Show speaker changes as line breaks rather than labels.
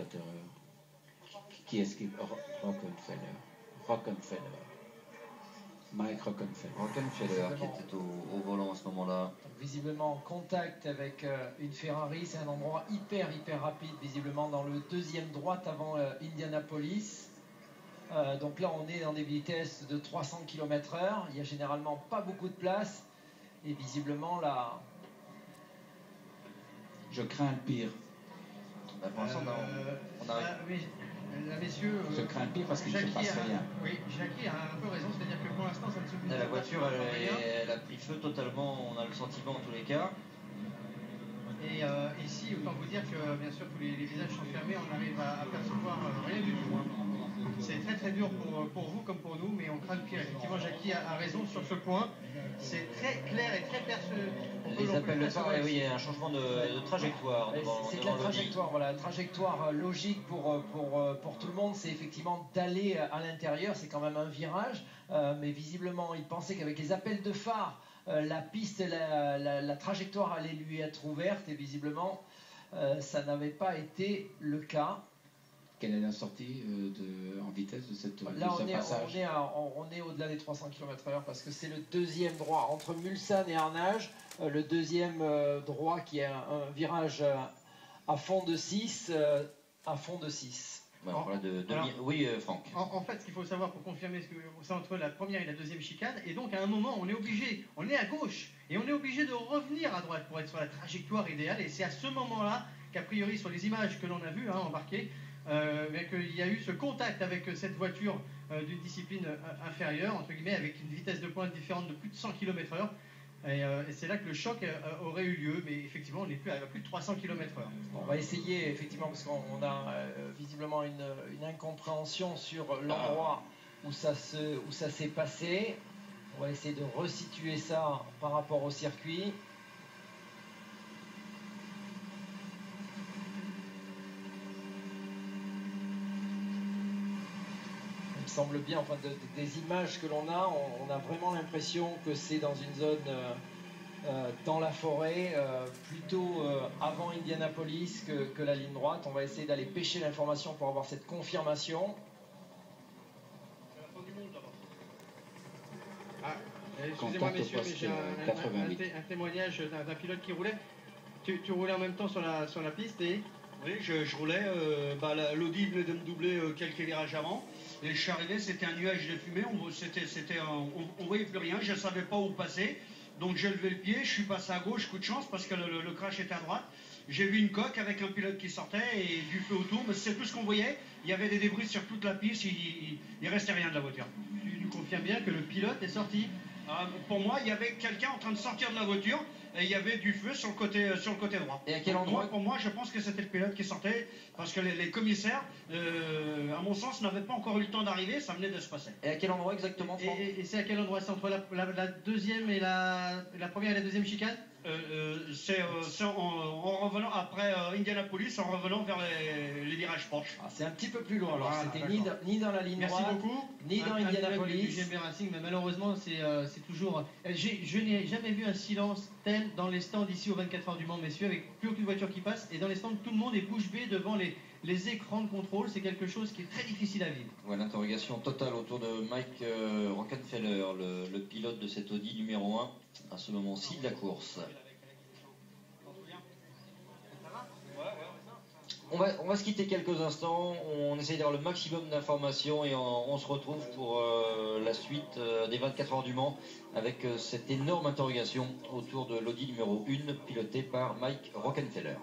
l'intérieur. Qui est-ce qui... Rockefeller. Mike Rockefeller.
Rockefeller qui était au volant à ce moment-là.
Visiblement en contact avec une Ferrari, c'est un endroit hyper rapide, visiblement dans le deuxième droite avant Indianapolis. Donc là on est dans des vitesses de 300 km/h, il n'y a généralement pas beaucoup de place et visiblement là...
Je crains le pire.
Bah, pour l'instant on arrive.
Messieurs,
je crains le pire parce qu'il ne se passe rien.
Oui, Jackie a un peu raison, c'est-à-dire que pour l'instant ça ne se passe
La voiture elle a pris feu totalement, on a le sentiment en tous les cas.
Et ici, autant vous dire que bien sûr tous les visages sont fermés, on arrive à percevoir rien du tout. C'est très dur pour vous comme pour nous, mais on craint le pire. Effectivement, Jackie a raison sur ce point. C'est très clair et très perçu.
Les appels de phare, oui, il y a un changement de trajectoire.
C'est la trajectoire, voilà, la trajectoire logique pour tout le monde, c'est effectivement d'aller à l'intérieur. C'est quand même un virage, mais visiblement, il pensait qu'avec les appels de phare, la piste, la trajectoire allait lui être ouverte, et visiblement, ça n'avait pas été le cas.
Quelle est la sortie en vitesse de cette
Là, on est au-delà des 300 km/h parce que c'est le deuxième droit entre Mulsanne et Arnage. Le deuxième droit qui est un virage à fond de 6.
Oui, Franck.
En fait, ce qu'il faut savoir pour confirmer, c'est entre la première et la deuxième chicane. Et donc, à un moment, on est à gauche. Et on est obligé de revenir à droite pour être sur la trajectoire idéale. Et c'est à ce moment-là qu'a priori, sur les images que l'on a vues embarquées, mais qu'il y a eu ce contact avec cette voiture d'une discipline inférieure, entre guillemets, avec une vitesse de pointe différente de plus de 100 km/h. Et c'est là que le choc aurait eu lieu, mais effectivement on n'est plus à plus de 300 km/h.
On va essayer, effectivement, parce qu'on a visiblement une incompréhension sur l'endroit où ça s'est passé. On va essayer de resituer ça par rapport au circuit. Il semble bien, enfin des images que l'on a, on a vraiment l'impression que c'est dans une zone dans la forêt, plutôt avant Indianapolis que la ligne droite. On va essayer d'aller pêcher l'information pour avoir cette confirmation.
Excusez-moi messieurs, mais j'ai un témoignage d'un pilote qui roulait. Tu roulais en même temps sur la piste et...
Oui, je roulais, l'Audi venait de me doubler quelques virages avant. Et je suis arrivé, c'était un nuage de fumée, on voyait plus rien, je ne savais pas où passer. Donc j'ai levé le pied, je suis passé à gauche, coup de chance, parce que le crash était à droite. J'ai vu une coque avec un pilote qui sortait et du feu autour, mais c'est tout ce qu'on voyait. Il y avait des débris sur toute la piste, il restait rien de la voiture.
Tu nous confirmes bien que le pilote est sorti?
Pour moi, il y avait quelqu'un en train de sortir de la voiture et il y avait du feu sur le côté droit.
Et à quel endroit?
Pour moi, je pense que c'était le pilote qui sortait parce que les commissaires, à mon sens, n'avaient pas encore eu le temps d'arriver, ça venait de se passer.
Et à quel endroit exactement, Franck?
Et c'est à quel endroit? C'est entre la deuxième et la première et la deuxième chicane?
C'est en revenant après Indianapolis, en revenant vers les virages proches.
C'est un petit peu plus loin, alors c'était ni dans la ligne
droite,
beaucoup, ni dans Indianapolis.
Du GMB Racing, mais malheureusement c'est toujours... Je n'ai jamais vu un silence tel dans les stands ici aux 24 heures du Mans, messieurs, avec plus aucune voiture qui passe, et dans les stands tout le monde est bouche bée devant les écrans de contrôle. C'est quelque chose qui est très difficile à vivre.
Voilà, l'interrogation totale autour de Mike Rockefeller, le pilote de cet Audi numéro 1 à ce moment-ci de la course. On va se quitter quelques instants, on essaye d'avoir le maximum d'informations et on se retrouve pour la suite des 24 heures du Mans avec cette énorme interrogation autour de l'Audi numéro 1 piloté par Mike Rockefeller.